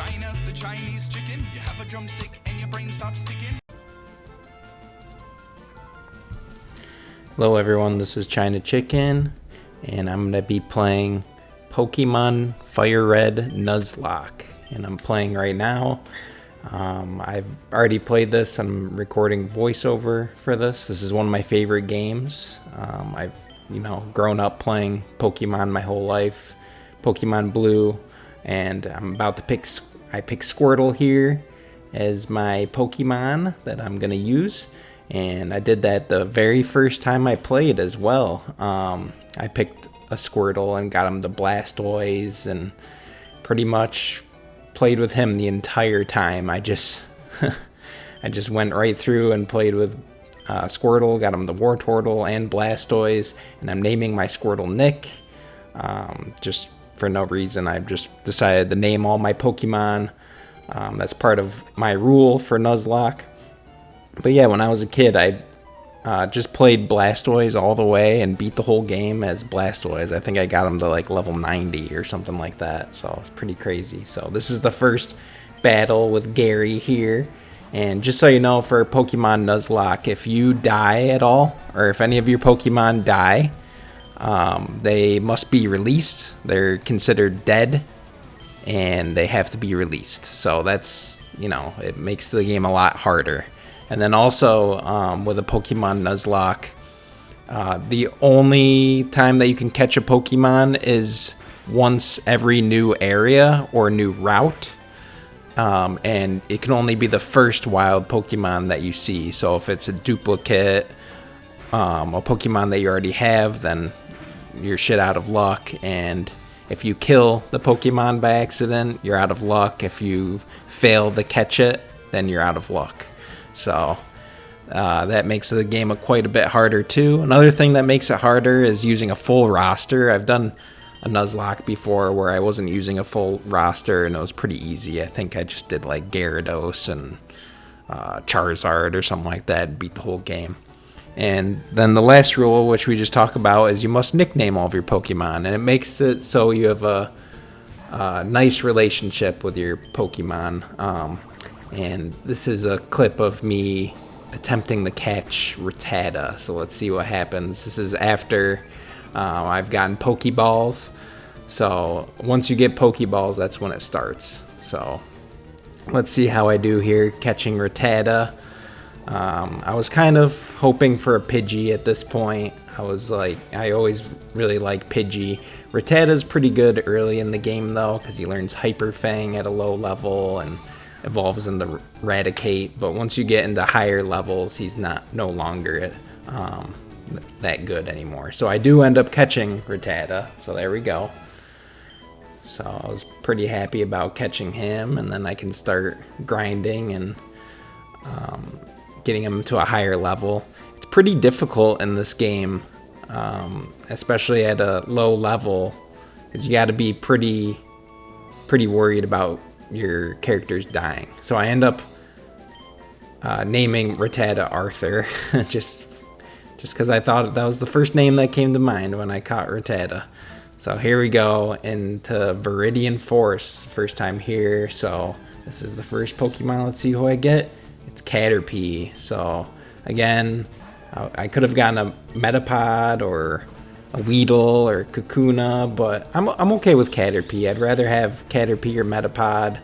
China, the Chinese chicken. You have a drumstick and your brain stops sticking. Hello everyone, this is China Chicken, and I'm going to be playing Pokemon Fire Red Nuzlocke, and I'm playing right now. I've already played this. I'm recording voiceover for this. This is one of my favorite games. I've grown up playing Pokemon my whole life, Pokemon Blue, and I'm about to pick Squirtle here as my Pokemon that I'm going to use. And I did that the very first time I played as well. I picked a Squirtle and got him the Blastoise and pretty much played with him the entire time. I just went right through and played with Squirtle, got him the Wartortle and Blastoise, and I'm naming my Squirtle Nick. Just for no reason, I've just decided to name all my Pokemon. That's part of my rule for Nuzlocke. But yeah, when I was a kid, I just played Blastoise all the way and beat the whole game as Blastoise. I think I got him to like level 90 or something like that, so it's pretty crazy. So this is the first battle with Gary here. And just so you know, for Pokemon Nuzlocke, if you die at all, or if any of your Pokemon die, they must be released. They're considered dead, and they have to be released. So that's, it makes the game a lot harder. And then also, with a Pokemon Nuzlocke, the only time that you can catch a Pokemon is once every new area or new route. And it can only be the first wild Pokemon that you see. So if it's a duplicate, a Pokemon that you already have, then you're shit out of luck. And if you kill the Pokemon by accident, you're out of luck. If you fail to catch it, then you're out of luck. So that makes the game quite a bit harder too. Another thing that makes it harder is using a full roster. I've done a Nuzlocke before where I wasn't using a full roster and it was pretty easy. I think I just did like Gyarados and Charizard or something like that and beat the whole game. And then the last rule, which we just talked about, is you must nickname all of your Pokemon, and it makes it so you have a nice relationship with your Pokemon. And this is a clip of me attempting to catch Rattata. So let's see what happens. This is after I've gotten Pokeballs. So once you get Pokeballs, that's when it starts. So let's see how I do here catching Rattata. I was kind of hoping for a Pidgey at this point. I always really like Pidgey. Rattata's pretty good early in the game though, because he learns Hyper Fang at a low level and evolves into Raticate, but once you get into higher levels, he's no longer that good anymore. So I do end up catching Rattata, so there we go. So I was pretty happy about catching him, and then I can start grinding and getting him to a higher level. It's pretty difficult in this game, especially at a low level, because you got to be pretty worried about your character's dying. So I end up naming Rattata Arthur just because I thought that was the first name that came to mind when I caught Rattata. So here we go into Viridian Forest, first time here. So this is the first Pokemon. Let's see who I get. It's Caterpie. So again, I could have gotten a Metapod or a Weedle or Kakuna, but I'm okay with Caterpie. I'd rather have Caterpie or Metapod.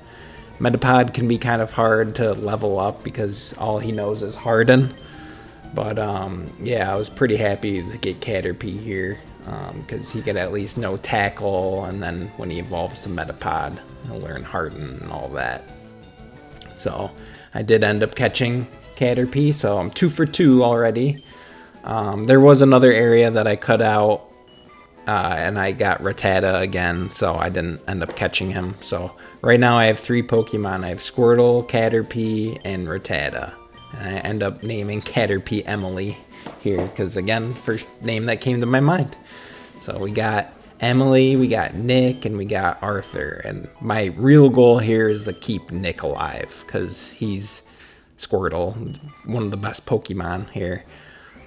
Metapod can be kind of hard to level up because all he knows is Harden. But yeah, I was pretty happy to get Caterpie here because he could at least know Tackle, and then when he evolves to Metapod, he'll learn Harden and all that. So I did end up catching Caterpie, so I'm 2 for 2 already. There was another area that I cut out, and I got Rattata again, so I didn't end up catching him. So right now I have 3 Pokemon. I have Squirtle, Caterpie, and Rattata. And I end up naming Caterpie Emily here, because again, first name that came to my mind. So we got Emily, we got Nick, and we got Arthur. And my real goal here is to keep Nick alive, because he's Squirtle, one of the best Pokemon here.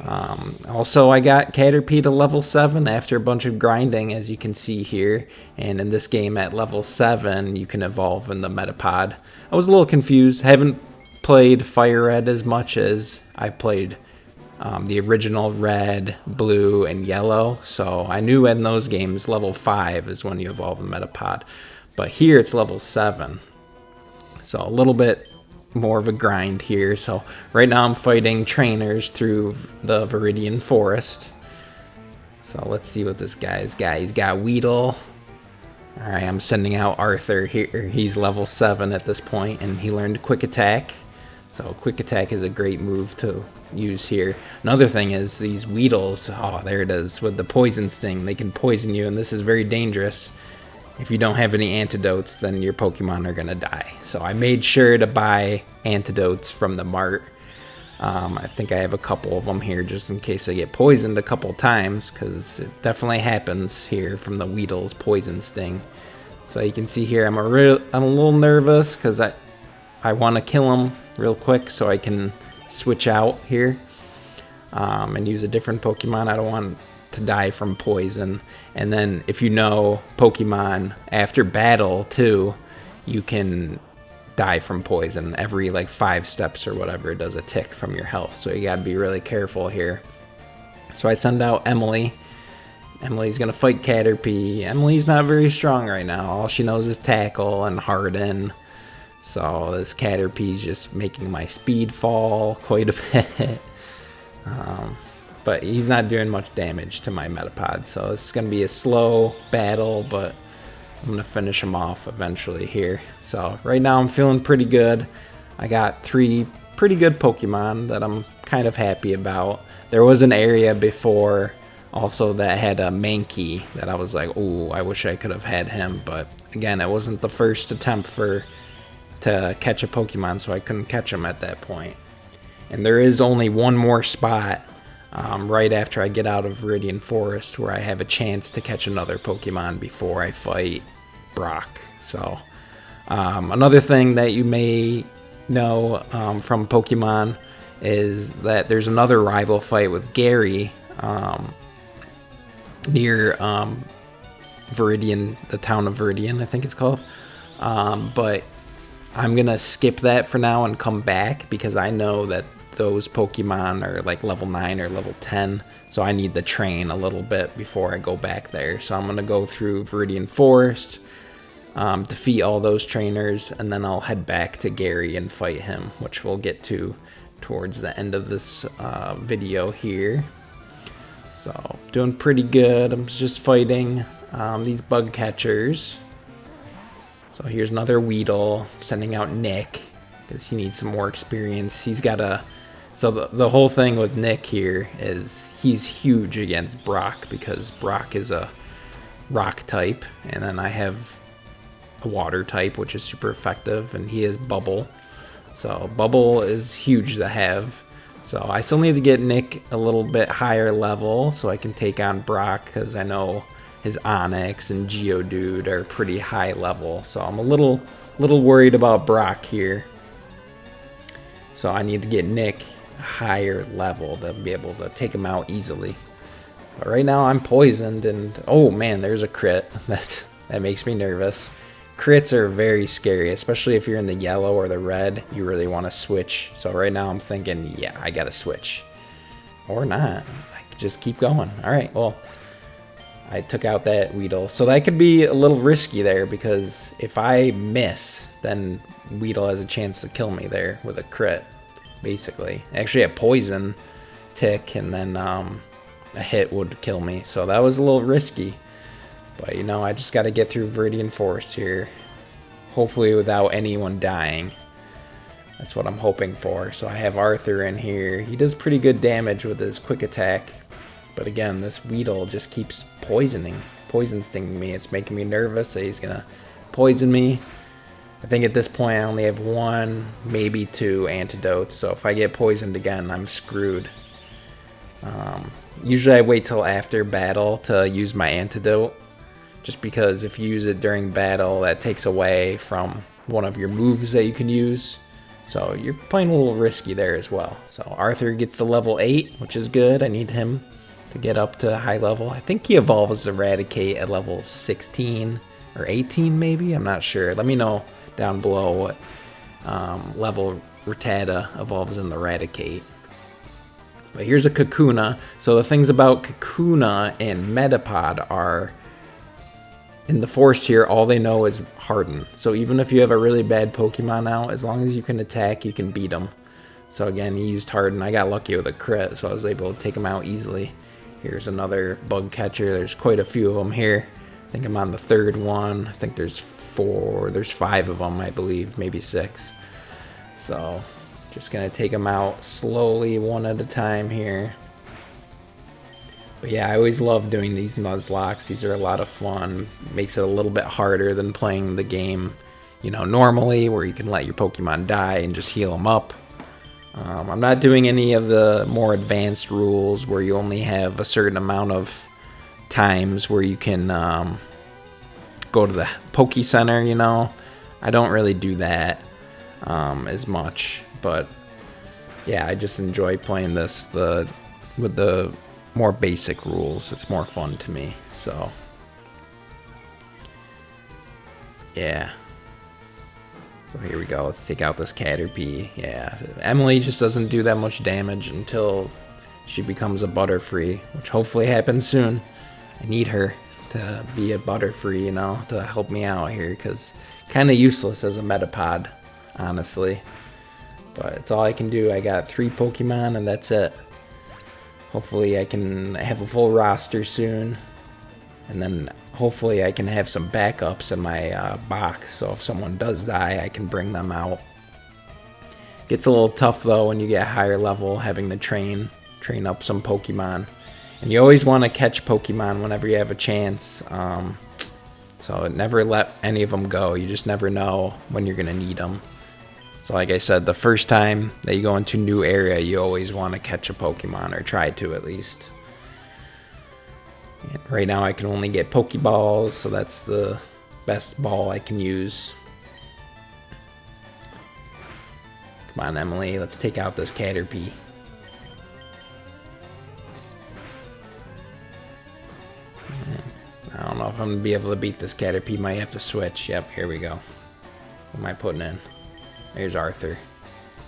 Also, I got Caterpie to level 7 after a bunch of grinding, as you can see here. And in this game at level 7, you can evolve in the Metapod. I was a little confused. Haven't played Fire Red as much as I played the original Red, Blue, and Yellow. So I knew in those games level 5 is when you evolve in Metapod. But here it's level 7. So a little bit more of a grind here. So right now I'm fighting trainers through the Viridian Forest. So let's see what this guy's got. He's got Weedle. Alright, I'm sending out Arthur here. He's level 7 at this point, and he learned Quick Attack. So Quick Attack is a great move to use here. Another thing is these Weedles. Oh, there it is with the Poison Sting. They can poison you, and this is very dangerous. If you don't have any antidotes, then your Pokemon are going to die. So I made sure to buy antidotes from the mart. I think I have a couple of them here just in case I get poisoned a couple times, because it definitely happens here from the Weedle's Poison Sting. So you can see here I'm a little nervous because I want to kill him real quick so I can switch out here and use a different Pokemon. I don't want to die from poison. And then if you know Pokemon after battle too, you can die from poison every like 5 steps or whatever. It does a tick from your health, so you got to be really careful here. So I send out Emily. Emily's gonna fight Caterpie. Emily's not very strong right now. All she knows is Tackle and Harden. So this Caterpie's just making my speed fall quite a bit. But he's not doing much damage to my Metapod, so this is going to be a slow battle, but I'm going to finish him off eventually here. So right now I'm feeling pretty good. I got 3 pretty good Pokemon that I'm kind of happy about. There was an area before also that had a Mankey that I was like, oh, I wish I could have had him, but again, it wasn't the first attempt to catch a Pokemon, so I couldn't catch him at that point. And there is only one more spot right after I get out of Viridian Forest where I have a chance to catch another Pokemon before I fight Brock. So another thing that you may know from Pokemon is that there's another rival fight with Gary near Viridian, the town of Viridian, I think it's called. But I'm gonna skip that for now and come back because I know that those Pokemon are like level 9 or level 10, so I need to train a little bit before I go back there. So I'm gonna go through Viridian Forest, defeat all those trainers, and then I'll head back to Gary and fight him, which we'll get to towards the end of this video here. So doing pretty good. I'm just fighting these bug catchers. So here's another Weedle, sending out Nick because he needs some more experience. He's got a... So the whole thing with Nick here is he's huge against Brock because Brock is a rock type, and then I have a water type, which is super effective, and he is Bubble. So Bubble is huge to have. So I still need to get Nick a little bit higher level so I can take on Brock, because I know his Onix and Geodude are pretty high level. So I'm a little worried about Brock here. So I need to get Nick a higher level to be able to take him out easily. But right now I'm poisoned, and oh man, there's a crit. That makes me nervous. Crits are very scary, especially if you're in the yellow or the red. You really want to switch. So right now I'm thinking, yeah, I gotta switch. Or not. I could just keep going. Alright, well, I took out that Weedle. So that could be a little risky there, because if I miss, then Weedle has a chance to kill me there with a crit, basically. Actually, a poison tick, and then a hit would kill me. So that was a little risky. But, you know, I just got to get through Viridian Forest here. Hopefully without anyone dying. That's what I'm hoping for. So I have Arthur in here. He does pretty good damage with his quick attack. But again, this Weedle just keeps poison stinging me. It's making me nervous that he's going to poison me. I think at this point I only have 1, maybe 2 antidotes. So if I get poisoned again, I'm screwed. Usually I wait till after battle to use my antidote. Just because if you use it during battle, that takes away from one of your moves that you can use. So you're playing a little risky there as well. So Arthur gets to level 8, which is good. I need him to get up to high level. I think he evolves Eradicate at level 16 or 18 maybe. I'm not sure. Let me know down below what level Rattata evolves in the Eradicate. But here's a Kakuna. So the things about Kakuna and Metapod are, in the forest here, all they know is Harden. So even if you have a really bad Pokemon out, as long as you can attack, you can beat them. So again, he used Harden. I got lucky with a crit, so I was able to take him out easily. Here's another bug catcher. There's quite a few of them here. I think I'm on the 3rd one. I think there's 5 of them, I believe, maybe 6. So just gonna take them out slowly, one at a time here. But yeah, I always love doing these Nuzlocks. These are a lot of fun. Makes it a little bit harder than playing the game, you know, normally, where you can let your Pokemon die and just heal them up. I'm not doing any of the more advanced rules where you only have a certain amount of times where you can go to the Poke Center, you know. I don't really do that as much, but yeah, I just enjoy playing this with the more basic rules. It's more fun to me. So yeah. So here we go. Let's take out this Caterpie. Yeah, Emily just doesn't do that much damage until she becomes a Butterfree, which hopefully happens soon. I need her to be a Butterfree, you know, to help me out here, because kind of useless as a Metapod, honestly. But it's all I can do. I got 3 Pokemon and that's it. Hopefully I can have a full roster soon. And then hopefully I can have some backups in my box, so if someone does die, I can bring them out. Gets a little tough though when you get higher level, having to train up some Pokemon. And you always want to catch Pokemon whenever you have a chance. So never let any of them go. You just never know when you're going to need them. So like I said, the first time that you go into a new area, you always want to catch a Pokemon, or try to at least. And right now I can only get Pokeballs, so that's the best ball I can use. Come on, Emily, let's take out this Caterpie. I don't know if I'm going to be able to beat this Caterpie. Might have to switch. Yep, here we go. What am I putting in? There's Arthur.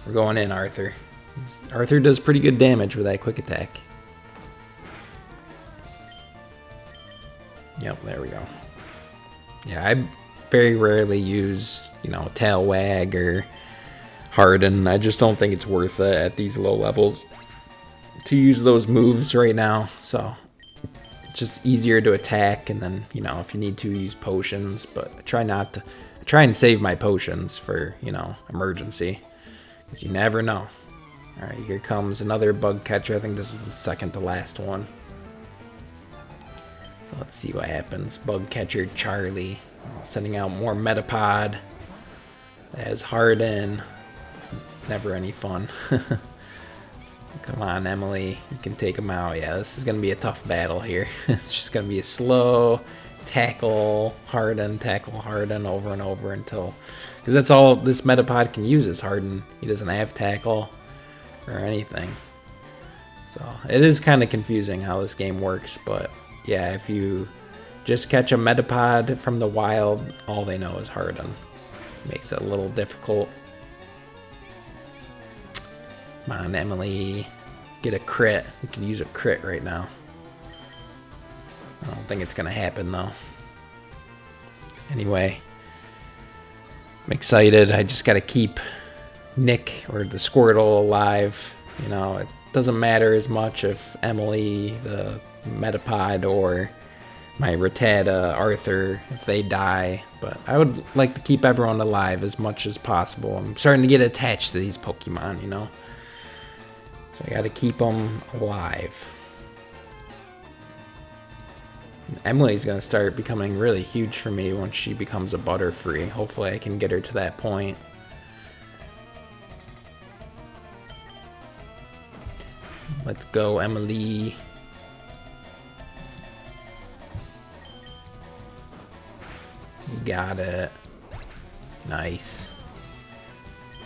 We're going in, Arthur. Arthur does pretty good damage with that quick attack. Yep, there we go. Yeah, I very rarely use, you know, Tail Wag or Harden. I just don't think it's worth it at these low levels to use those moves right now. So it's just easier to attack, and then, you know, if you need to, use potions. But I try not to. I try and save my potions for, you know, emergency, because you never know. All right, here comes another bug catcher. I think this is the second to last one. So let's see what happens. Bug catcher Charlie, sending out more Metapod. As Harden. It's never any fun. Come on, Emily. You can take him out. Yeah, this is going to be a tough battle here. It's just going to be a slow tackle Harden over and over until... Because that's all this Metapod can use is Harden. He doesn't have tackle or anything. So it is kind of confusing how this game works, but... yeah, if you just catch a Metapod from the wild, all they know is Harden. Makes it a little difficult. Come on, Emily. Get a crit. We can use a crit right now. I don't think it's going to happen, though. Anyway, I'm excited. I just got to keep Nick, or the Squirtle, alive. You know, it doesn't matter as much if Emily, the Metapod, or my Rattata, Arthur, if they die, but I would like to keep everyone alive as much as possible. I'm starting to get attached to these Pokemon, you know, so I gotta keep them alive. Emily's gonna start becoming really huge for me once she becomes a Butterfree. Hopefully I can get her to that point. Let's go, Emily. Got it. Nice.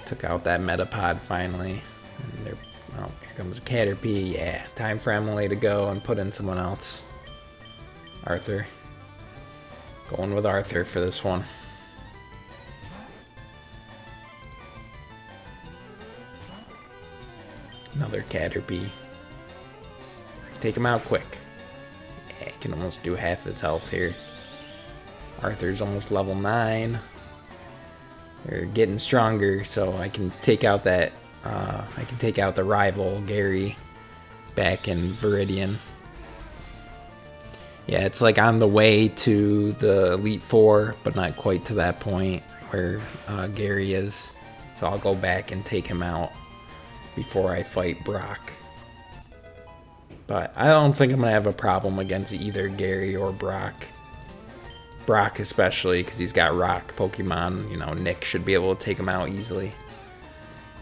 Took out that Metapod finally. And there, oh, here comes Caterpie. Yeah, time for Emily to go and put in someone else. Arthur. Going with Arthur for this one. Another Caterpie. Take him out quick. Yeah, he can almost do half his health here. Arthur's almost level 9. They're getting stronger, so I can take out that. I can take out the rival Gary back in Viridian. Yeah, it's like on the way to the Elite Four, but not quite to that point where Gary is. So I'll go back and take him out before I fight Brock. But I don't think I'm going to have a problem against either Gary or Brock. Brock especially, because he's got rock Pokemon. You know, Nick should be able to take him out easily.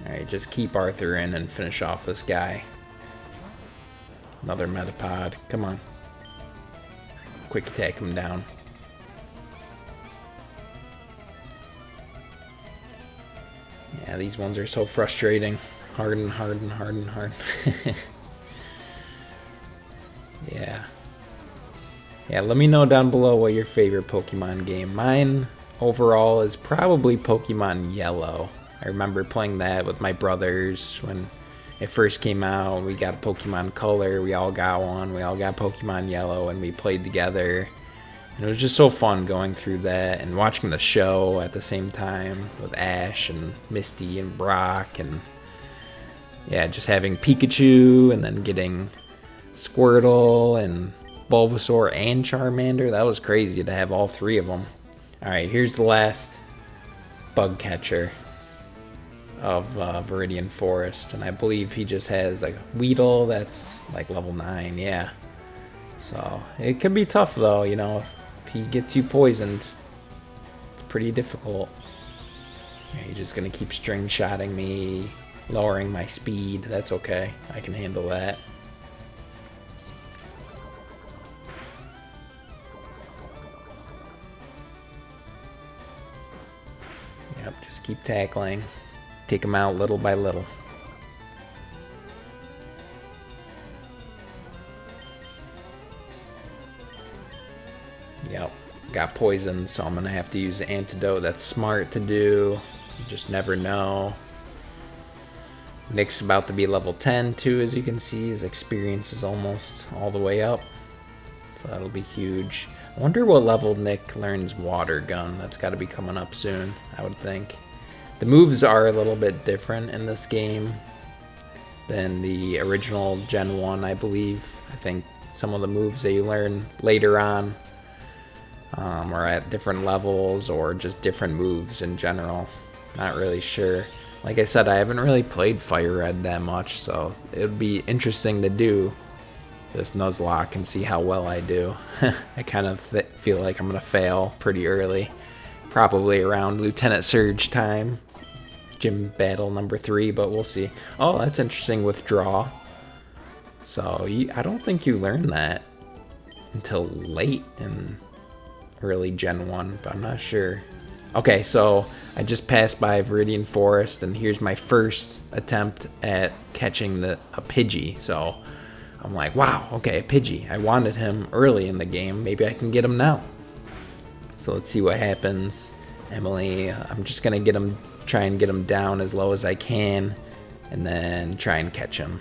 Alright, just keep Arthur in and finish off this guy. Another Metapod. Come on. Quick attack him down. Yeah, these ones are so frustrating. Hard and hard and hard and hard. Yeah. Yeah, let me know down below what your favorite Pokemon game. Mine, overall, is probably Pokemon Yellow. I remember playing that with my brothers when it first came out. We got a Pokemon Color, we all got one. We all got Pokemon Yellow, and we played together. And it was just so fun going through that and watching the show at the same time with Ash and Misty and Brock. And yeah, just having Pikachu and then getting Squirtle and Bulbasaur and Charmander. That was crazy to have all three of them. Alright, here's the last bug catcher of Viridian Forest. And I believe he just has like Weedle that's like level 9. Yeah. So it can be tough though, you know. If he gets you poisoned, it's pretty difficult. Yeah, he's just going to keep string shotting me, lowering my speed. That's okay. I can handle that. Yep, just keep tackling. Take him out little by little. Yep, got poisoned, so I'm gonna have to use the antidote. That's smart to do. You just never know. Nick's about to be level 10 too, as you can see. His experience is almost all the way up. So that'll be huge. I wonder what level Nick learns Water Gun. That's got to be coming up soon, I would think. The moves are a little bit different in this game than the original Gen 1, I believe. I think some of the moves that you learn later on are at different levels or just different moves in general. Not really sure. Like I said, I haven't really played Fire Red that much, so it would be interesting to do this Nuzlocke and see how well I do. I kind of feel like I'm going to fail pretty early. Probably around Lieutenant Surge time. Gym battle number 3, but we'll see. Oh, that's interesting, Withdraw. So, I don't think you learn that until late in early Gen 1, but I'm not sure. Okay, so I just passed by Viridian Forest, and here's my first attempt at catching a Pidgey. So I'm like, wow, okay, a Pidgey. I wanted him early in the game. Maybe I can get him now. So let's see what happens. Emily, I'm just going to try and get him down as low as I can, and then try and catch him.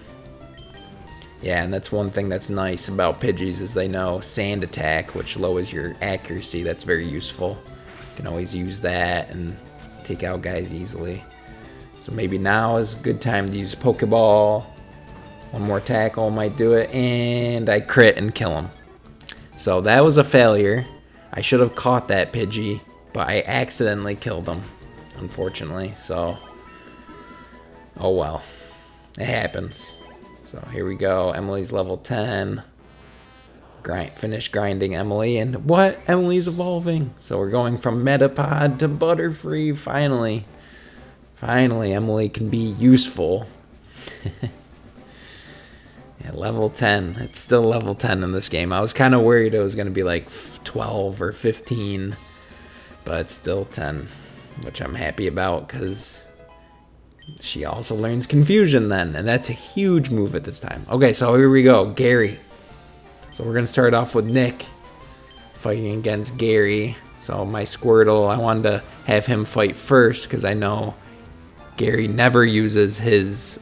Yeah, and that's one thing that's nice about Pidgeys is they know Sand Attack, which lowers your accuracy. That's very useful. You can always use that and take out guys easily. So maybe now is a good time to use a Pokeball. One more tackle might do it, and I crit and kill him. So that was a failure. I should have caught that Pidgey, but I accidentally killed him, unfortunately. So, oh well, it happens. So here we go. Emily's level 10. Finish grinding Emily, and what? Emily's evolving. So we're going from Metapod to Butterfree. Finally, Emily can be useful. Yeah, level 10. It's still level 10 in this game. I was kind of worried it was going to be like 12 or 15, but it's still 10, which I'm happy about because She also learns Confusion then, and that's a huge move at this time. Okay, so here we go, Gary. So we're gonna start off with Nick fighting against Gary. So my Squirtle, I wanted to have him fight first because I know Gary never uses his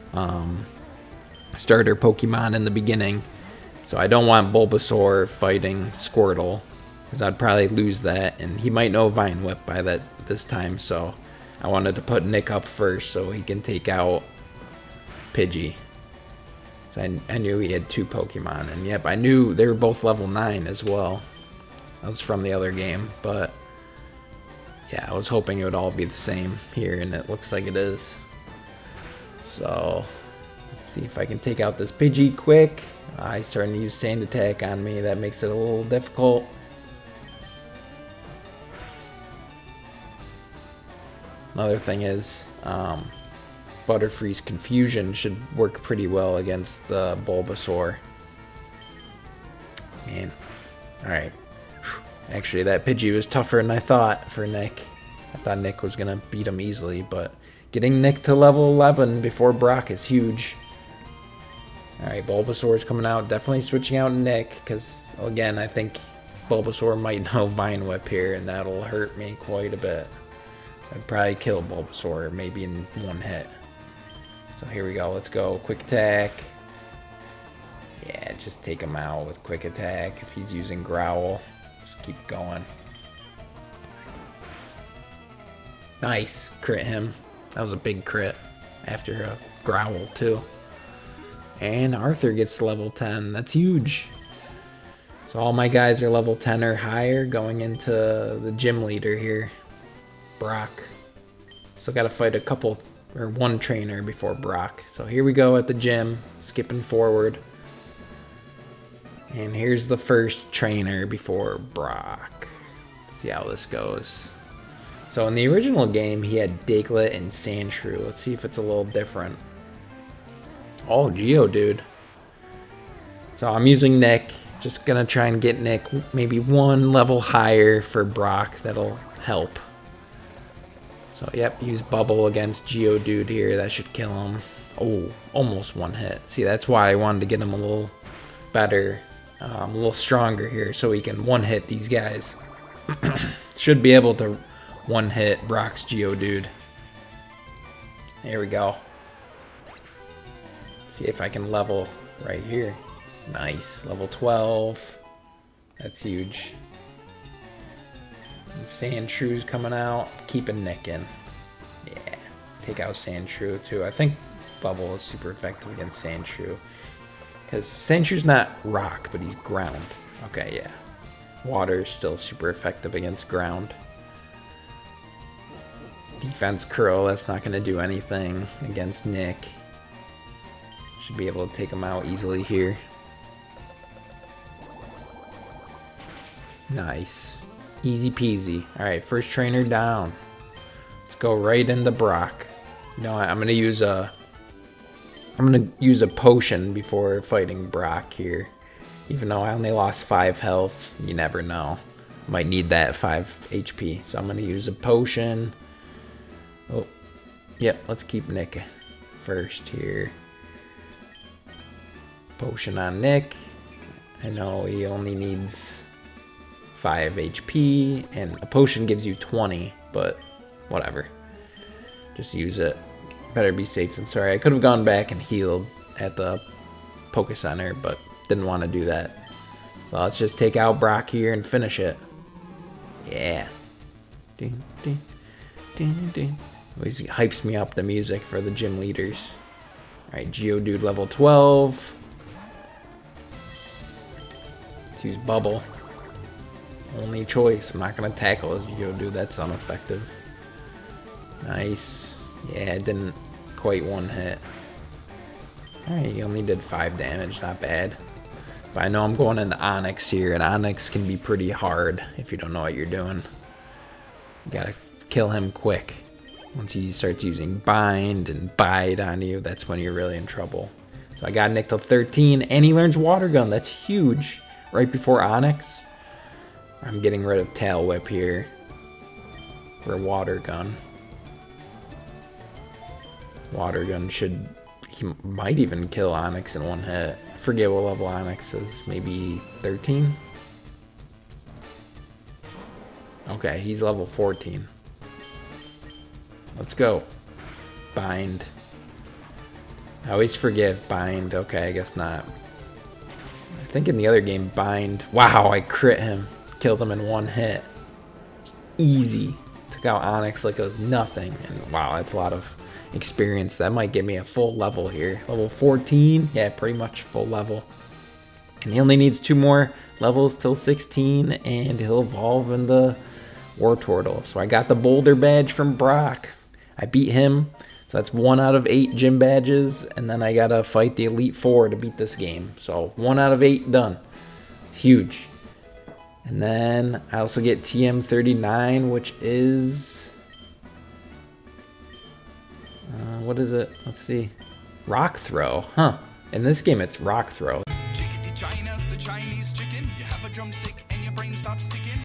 starter Pokemon in the beginning. So I don't want Bulbasaur fighting Squirtle because I'd probably lose that, and he might know Vine Whip by this time. So I wanted to put Nick up first so he can take out Pidgey. So I knew he had 2 Pokemon, and yep, I knew they were both level 9 as well. That was from the other game, but yeah, I was hoping it would all be the same here, and it looks like it is. So let's see if I can take out this Pidgey quick. He's starting to use Sand Attack on me. That makes it a little difficult. Another thing is, Butterfree's Confusion should work pretty well against the Bulbasaur. Man, alright. Actually, that Pidgey was tougher than I thought for Nick. I thought Nick was going to beat him easily, but getting Nick to level 11 before Brock is huge. Alright, Bulbasaur is coming out. Definitely switching out Nick, because, again, I think Bulbasaur might know Vine Whip here, and that'll hurt me quite a bit. I'd probably kill Bulbasaur, maybe in 1 hit. So here we go, let's go. Quick attack. Yeah, just take him out with quick attack if he's using Growl. Just keep going. Nice, crit him. That was a big crit after a Growl too. And Arthur gets to level 10, that's huge. So all my guys are level 10 or higher going into the gym leader here. Brock. Still got to fight a couple, or 1 trainer before Brock. So here we go at the gym, skipping forward. And here's the first trainer before Brock. Let's see how this goes. So in the original game, he had Diglett and Sandshrew. Let's see if it's a little different. Oh, Geodude. So I'm using Nick. Just gonna try and get Nick maybe 1 level higher for Brock. That'll help. So, yep, use Bubble against Geodude here. That should kill him. Oh, almost 1 hit. See, that's why I wanted to get him a little better, a little stronger here, so he can 1-hit these guys. Should be able to 1-hit Brock's Geodude. There we go. See if I can level right here. Nice. Level 12. That's huge. And Sandshrew's coming out, keeping Nick in. Yeah, take out Sandshrew too. I think Bubble is super effective against Sandshrew. Because Sandshrew's not rock, but he's ground. Okay, yeah. Water is still super effective against ground. Defense Curl, that's not going to do anything against Nick. Should be able to take him out easily here. Nice. Easy peasy. Alright, first trainer down. Let's go right into Brock. You know what, I'm gonna use a potion before fighting Brock here. Even though I only lost 5 health, you never know. Might need that 5 HP. So I'm gonna use a potion. Oh, yep, let's keep Nick first here. Potion on Nick. I know he only needs 5 HP, and a potion gives you 20, but whatever. Just use it. Better be safe than sorry. I could have gone back and healed at the Poke Center, but didn't want to do that. So let's just take out Brock here and finish it. Yeah. Ding, ding, ding, ding. Always hypes me up, the music for the gym leaders. Alright, Geodude level 12. Let's use Bubble. Only choice. I'm not going to tackle as Geodude. That's ineffective. Nice. Yeah, it didn't quite 1-hit. Alright, he only did 5 damage. Not bad. But I know I'm going into Onix here, and Onix can be pretty hard if you don't know what you're doing. You gotta kill him quick. Once he starts using Bind and Bite on you, that's when you're really in trouble. So I got Nick to 13, and he learns Water Gun. That's huge. Right before Onix. I'm getting rid of Tail Whip here for Water Gun. Water gun should... He might even kill Onyx in one hit. I forget what level Onyx is. Maybe 13? Okay, he's level 14. Let's go. Bind. I always forget bind. Okay, I guess not. I think in the other game, bind. Wow, I crit him. Killed him in one hit. Easy. Took out Onyx like it was nothing. And wow, that's a lot of experience. That might give me a full level here. Level 14. Yeah, pretty much full level. And he only needs 2 more levels till 16. And he'll evolve in the War Turtle. So I got the Boulder badge from Brock. I beat him. So that's 1 out of 8 gym badges. And then I gotta fight the Elite Four to beat this game. So 1 out of 8 done. It's huge. And then I also get TM39, which is... what is it? Let's see. Rock Throw. Huh. In this game, it's Rock Throw. Chickadee China, the Chinese chicken. You have a drumstick and your brain stops sticking.